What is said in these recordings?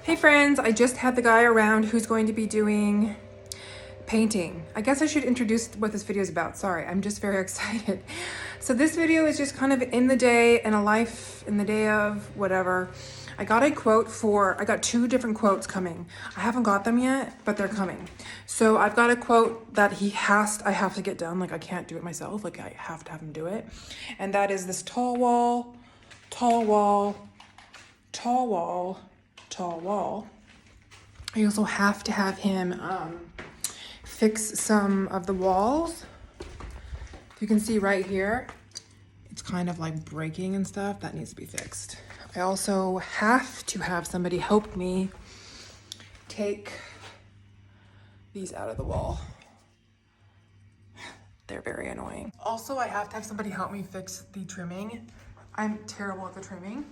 Hey friends, I just had the guy around who's going to be doing painting. I guess I should introduce what this video is about. Sorry, I'm just very excited. So this video is just kind of in the day and a life in the day of whatever. I got two different quotes coming. I haven't got them yet, but they're coming. So I've got a quote that I have to get done. Like I can't do it myself. Like I have to have him do it. And that is this tall wall, tall wall, tall wall, tall wall. I also have to have him fix some of the walls. If you can see right here, it's kind of like breaking and stuff. That needs to be fixed. I also have to have somebody help me take these out of the wall. They're very annoying. Also, I have to have somebody help me fix the trimming. I'm terrible at the trimming.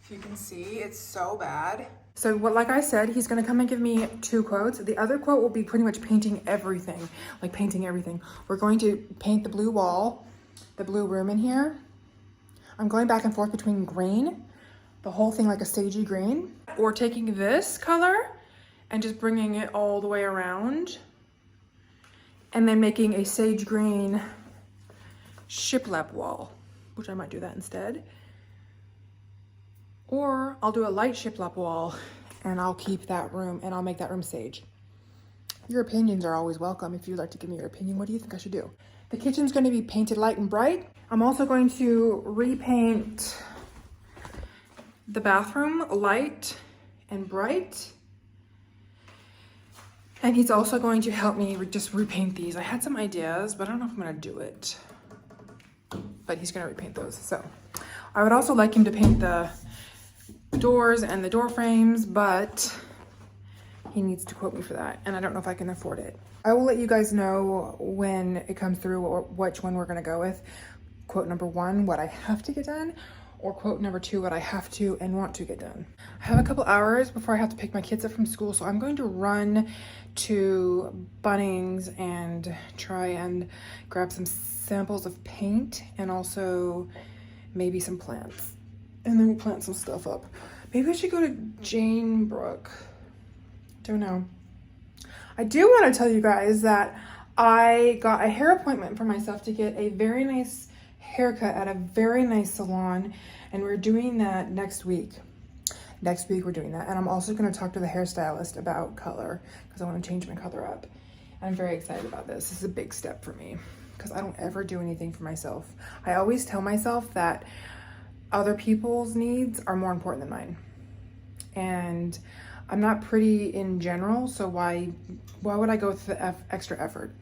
If you can see, it's so bad. So like I said, he's gonna come and give me two quotes. The other quote will be pretty much painting everything, like painting everything. We're going to paint the blue wall, the blue room in here. I'm going back and forth between green, the whole thing like a stagey green, or taking this color and just bringing it all the way around and then making a sage green shiplap wall, which I might do that instead. Or I'll do a light shiplap wall and I'll keep that room and I'll make that room sage. Your opinions are always welcome. If you'd like to give me your opinion, what do you think I should do? The kitchen's going to be painted light and bright. I'm also going to repaint the bathroom light and bright. And he's also going to help me just repaint these. I had some ideas, but I don't know if I'm going to do it. But he's going to repaint those. So I would also like him to paint the doors and the door frames, but he needs to quote me for that, and I don't know if I can afford it. I will let you guys know when it comes through or which one we're gonna go with. Quote number one, what I have to get done, or quote number two, what I have to and want to get done. I have a couple hours before I have to pick my kids up from school, so I'm going to run to Bunnings and try and grab some samples of paint and also maybe some plants. And then we'll plant some stuff up. Maybe I should go to Jane Brook. Don't know. I do want to tell you guys that I got a hair appointment for myself to get a very nice haircut at a very nice salon. And we're doing that next week. Next week we're doing that. And I'm also going to talk to the hairstylist about color because I want to change my color up. And I'm very excited about this. This is a big step for me because I don't ever do anything for myself. I always tell myself that other people's needs are more important than mine. And I'm not pretty in general, so why would I go through the extra effort?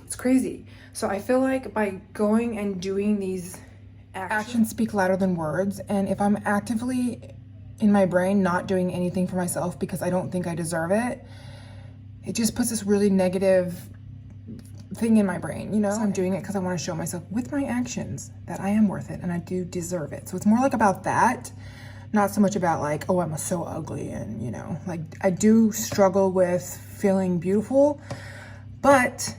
It's crazy. So I feel like by going and doing these actions speak louder than words, and if I'm actively in my brain not doing anything for myself because I don't think I deserve it, it just puts this really negative thing in my brain, you know? So I'm doing it because I want to show myself with my actions that I am worth it and I do deserve it. So it's more like about that, not so much about like, oh, I'm so ugly and, you know, like I do struggle with feeling beautiful, but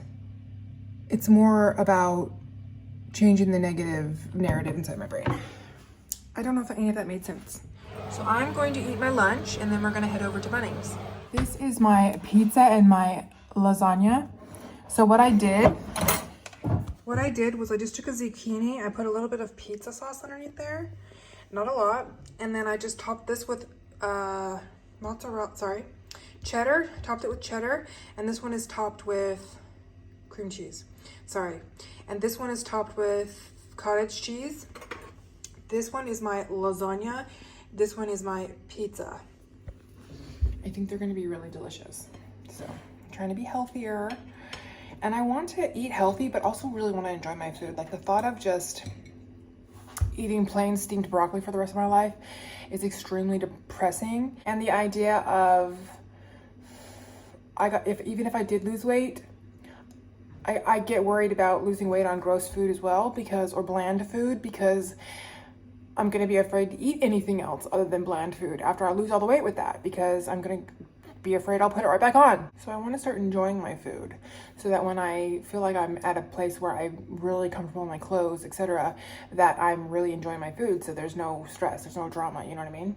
it's more about changing the negative narrative inside my brain. I don't know if any of that made sense. So I'm going to eat my lunch and then we're going to head over to Bunnings. This is my pizza and my lasagna. So what I did was I just took a zucchini, I put a little bit of pizza sauce underneath there, not a lot, and then I just topped this with cheddar, topped it with cheddar, and this one is topped with cream cheese, and this one is topped with cottage cheese. This one is my lasagna, this one is my pizza. I think they're gonna be really delicious. So I'm trying to be healthier. And I want to eat healthy, but also really want to enjoy my food. Like the thought of just eating plain steamed broccoli for the rest of my life is extremely depressing. And the idea of, even if I did lose weight, I get worried about losing weight on gross food as well, or bland food, because I'm going to be afraid to eat anything else other than bland food after I lose all the weight with that, because I'm going to be afraid I'll put it right back on. So I want to start enjoying my food so that when I feel like I'm at a place where I'm really comfortable in my clothes, etc., that I'm really enjoying my food, so there's no stress, there's no drama, you know what I mean?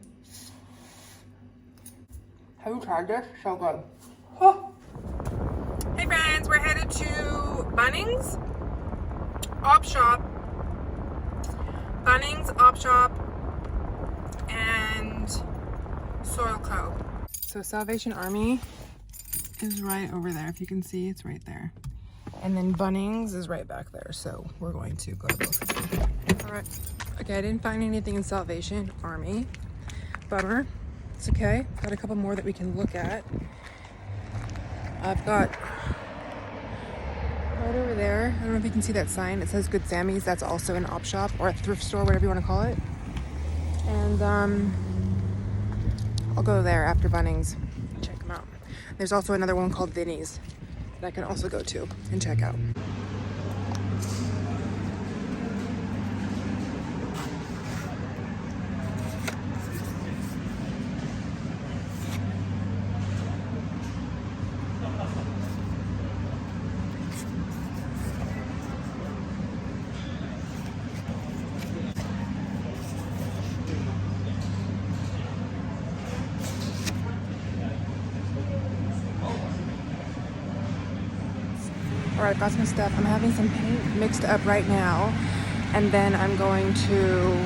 Have you tried this? So good. Oh. Hey friends, we're headed to Bunnings, Op Shop, and Soil Co. So Salvation Army is right over there. If you can see, it's right there. And then Bunnings is right back there. So we're going to go to both of them. All right. Okay, I didn't find anything in Salvation Army. Bummer. It's okay. Got a couple more that we can look at. I've got right over there. I don't know if you can see that sign. It says Good Sammy's. That's also an op shop or a thrift store, whatever you want to call it. And I'll go there after Bunnings. Check them out. There's also another one called Vinny's that I can also go to and check out. All right, got some stuff. I'm having some paint mixed up right now, and then I'm going to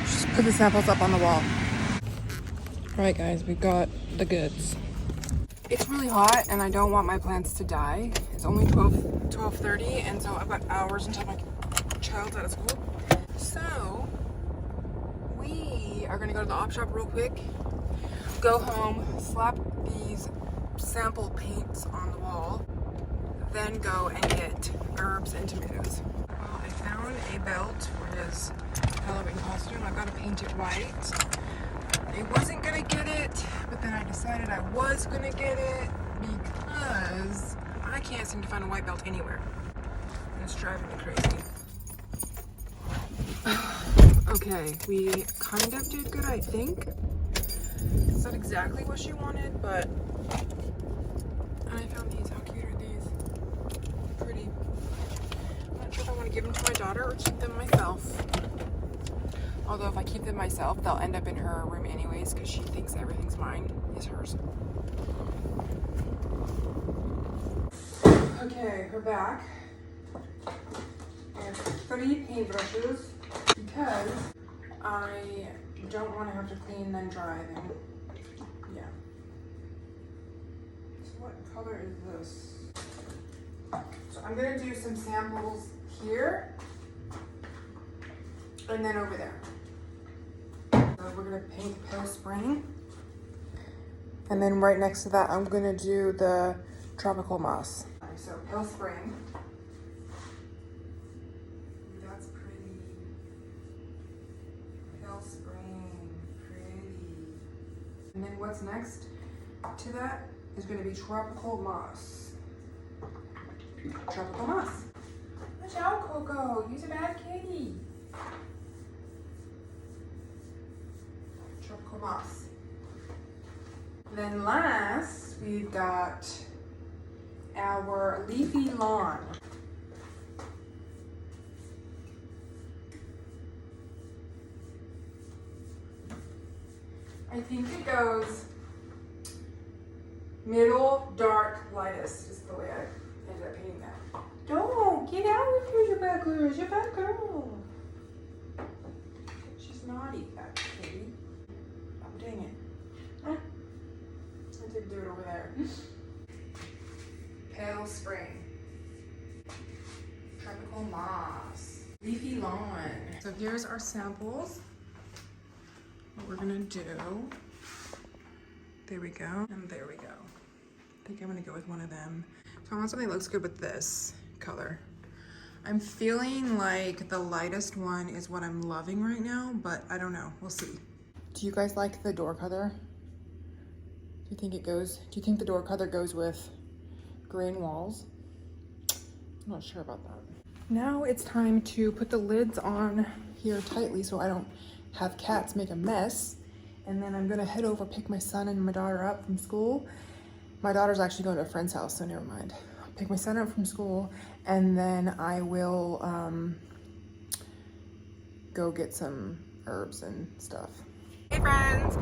just put the samples up on the wall. All right, guys, we've got the goods. It's really hot, and I don't want my plants to die. It's only 12:30, and so I've got hours until my child's out of school. So we are gonna go to the op shop real quick, go home, slap these sample paints on the wall, then go and get herbs and tomatoes. Well, I found a belt for his Halloween costume. I've got to paint it white. I wasn't gonna get it, but then I decided I was gonna get it because I can't seem to find a white belt anywhere. And it's driving me crazy. Okay, we kind of did good, I think. It's not exactly what she wanted, but and I found these. How cute are these? Pretty. I'm not sure if I want to give them to my daughter or keep them myself. Although if I keep them myself, they'll end up in her room anyways because she thinks everything's mine is hers. Okay, we're back. I have 3 paintbrushes because I don't want to have to clean and then dry them. Yeah. So what color is this? So I'm gonna do some samples here and then over there. So we're gonna paint Pale Spring. And then right next to that, I'm gonna do the Tropical Moss. So Pale Spring. That's pretty. Pale Spring, pretty. And then what's next to that is gonna be Tropical Moss. Tropical Moss. Watch out, Coco. You're a bad kitty. Tropical Moss. Then last, we've got our Leafy Lawn. I think it goes middle, dark, lightest is the way I ended up painting that. Don't get out with her, you bad girl. You're a bad girl. She's naughty, that kitty. Oh, dang it. I didn't do it over there. Pale Spring. Tropical Moss. Leafy Lawn. So here's our samples. What we're gonna do. There we go. And there we go. I think I'm gonna go with one of them. So I want something that looks good with this color. I'm feeling like the lightest one is what I'm loving right now, but I don't know. We'll see. Do you guys like the door color? Do you think the door color goes with green walls? I'm not sure about that. Now it's time to put the lids on here tightly so I don't have cats make a mess. And then I'm gonna head over, pick my son and my daughter up from school. My daughter's actually going to a friend's house, so never mind. I'll pick my son up from school and then I will go get some herbs and stuff. Hey friends,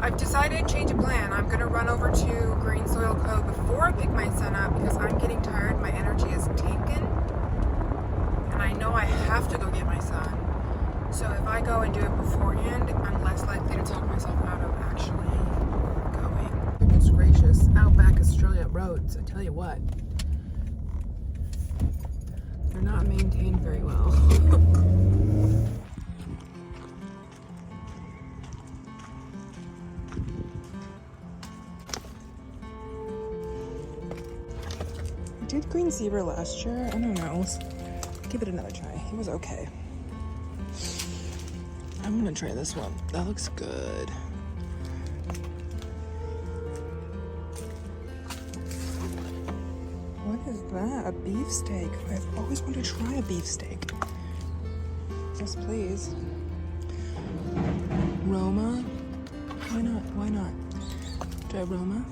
I've decided to change of plan. I'm gonna run over to Green Soil Co. before I pick my son up because I'm getting tired. My energy is taken, and I know I have to go get my son. So if I go and do it beforehand, I'm less likely to talk myself out of actually going. Goodness gracious, Outback Australia roads, I tell you what. They're not maintained very well. I did Green Zebra last year. I don't know. Let's give it another try. It was okay. I'm gonna try this one. That looks good. What is that? A beefsteak. I've always wanted to try a beefsteak. Yes, please. Roma. Why not? Why not? Try Roma.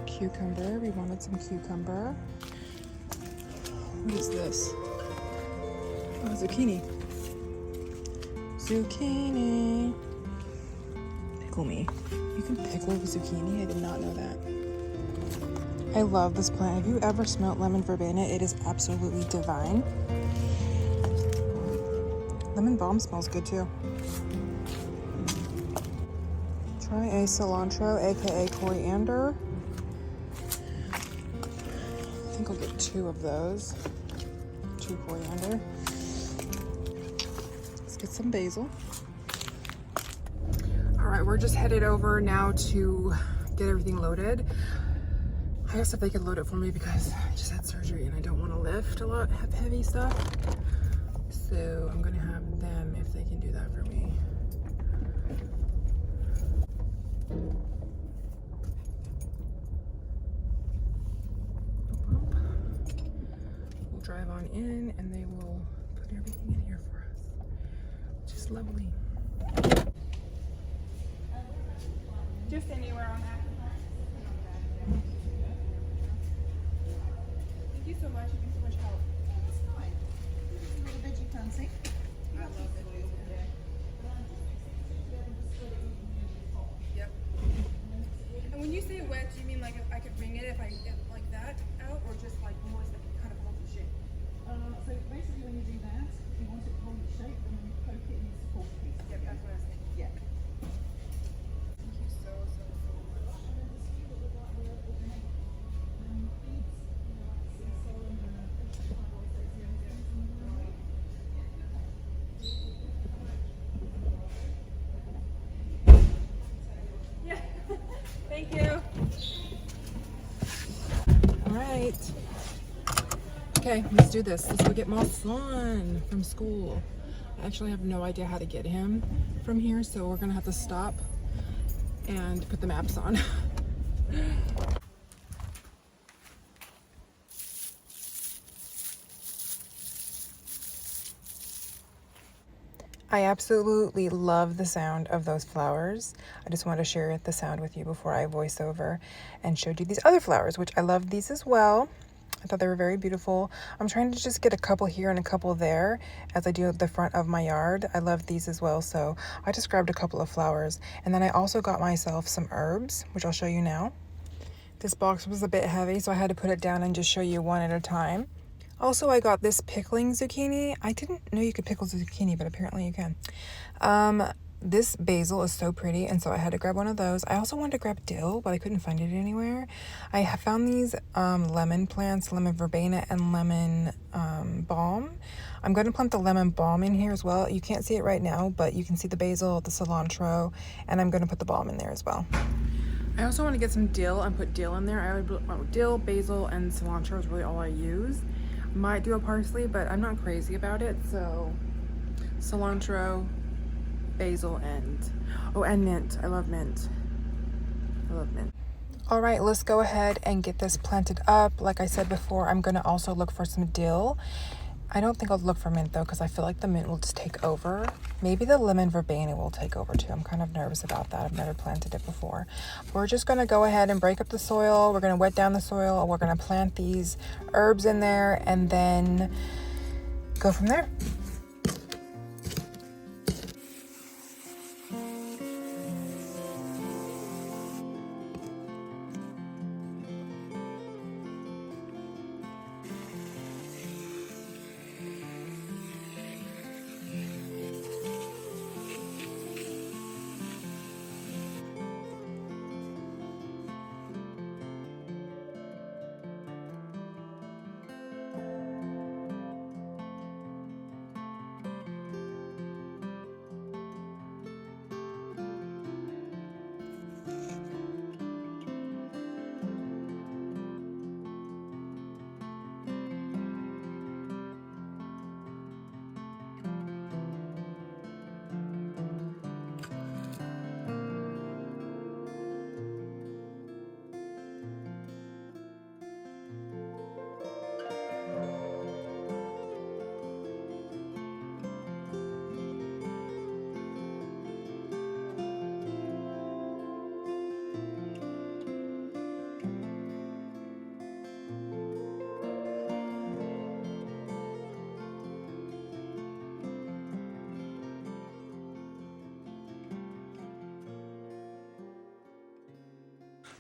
Cucumber. We wanted some cucumber. What is this? Oh, zucchini. Zucchini. Pickle me. You can pickle zucchini? I did not know that. I love this plant. Have you ever smelled lemon verbena? It is absolutely divine. Lemon balm smells good too. Try a cilantro, aka coriander. I think I'll get 2 of those. 2 coriander. Let's get some basil. All right, we're just headed over now to get everything loaded. I asked if they could load it for me because I just had surgery and I don't want to lift a lot, have heavy stuff. So I'm gonna have them if they can do that for me. We'll drive on in and they will put everything in here for us, which is lovely. Just anywhere on that. Thank you so much. You've been so much help. That's fine. This is a veggie pansy. I love it. Yep. And when you say wet, do you mean like if I could wring it if like that out, or just like more like kind of hold the shape? So basically when you do that, if you want it to hold its shape, then when you poke it, it needs to fall to pieces. Yep, that's what I was thinking. Yeah. Thank you so much. Yeah. Thank you. All right. Okay, let's do this. Let's go get my son from school. I actually have no idea how to get him from here, so we're gonna have to stop and put the maps on. I absolutely love the sound of those flowers. I just wanted to share the sound with you before I voice over and showed you these other flowers, which I love these as well. I thought they were very beautiful. I'm trying to just get a couple here and a couple there as I do at the front of my yard. I love these as well, so I just grabbed a couple of flowers. And then I also got myself some herbs, which I'll show you now. This box was a bit heavy, so I had to put it down and just show you one at a time. Also, I got this pickling zucchini. I didn't know you could pickle zucchini, but apparently you can. This basil is so pretty, and so I had to grab one of those. I also wanted to grab dill, but I couldn't find it anywhere. I have found these lemon plants, lemon verbena and lemon balm. I'm going to plant the lemon balm in here as well. You can't see it right now, but you can see the basil, the cilantro, and I'm going to put the balm in there as well. I also want to get some dill and put dill in there. I would dill, basil, and cilantro is really all I use. Might do a parsley, but I'm not crazy about it, so cilantro, basil, and mint. I love mint. I love mint. All right, let's go ahead and get this planted up. Like I said before, I'm going to also look for some dill. I don't think I'll look for mint though, because I feel like the mint will just take over. Maybe the lemon verbena will take over too. I'm kind of nervous about that. I've never planted it before. We're just gonna go ahead and break up the soil. We're gonna wet down the soil. We're gonna plant these herbs in there and then go from there.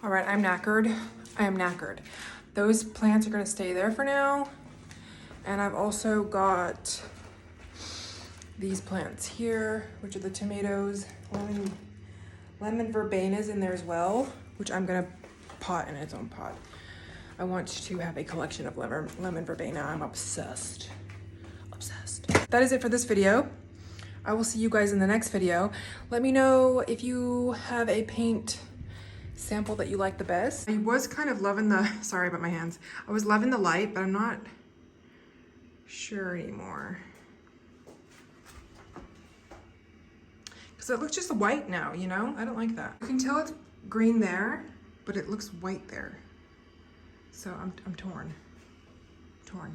All right, I'm knackered. I am knackered. Those plants are gonna stay there for now. And I've also got these plants here, which are the tomatoes. Lemon verbenas in there as well, which I'm gonna pot in its own pot. I want to have a collection of lemon verbena. I'm obsessed, obsessed. That is it for this video. I will see you guys in the next video. Let me know if you have a paint sample that you like the best. I was kind of loving the, sorry about my hands. I was loving the light, but I'm not sure anymore. Because it looks just white now, you know? I don't like that. You can tell it's green there, but it looks white there. So I'm torn.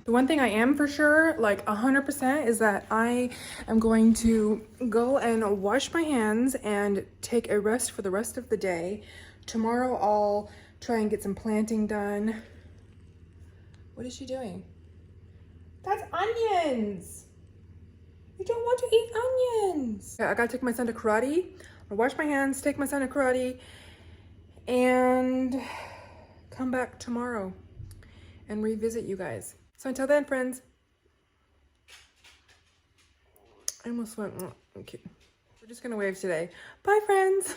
The one thing I am for sure, like 100%, is that I am going to go and wash my hands and take a rest for the rest of the day. Tomorrow I'll try and get some planting done. What is she doing? That's onions. You don't want to eat onions. I gotta take my son to karate. I'll wash my hands, take my son to karate, and come back tomorrow and revisit you guys. So until then, friends, I almost went, okay. We're just gonna wave today. Bye, friends.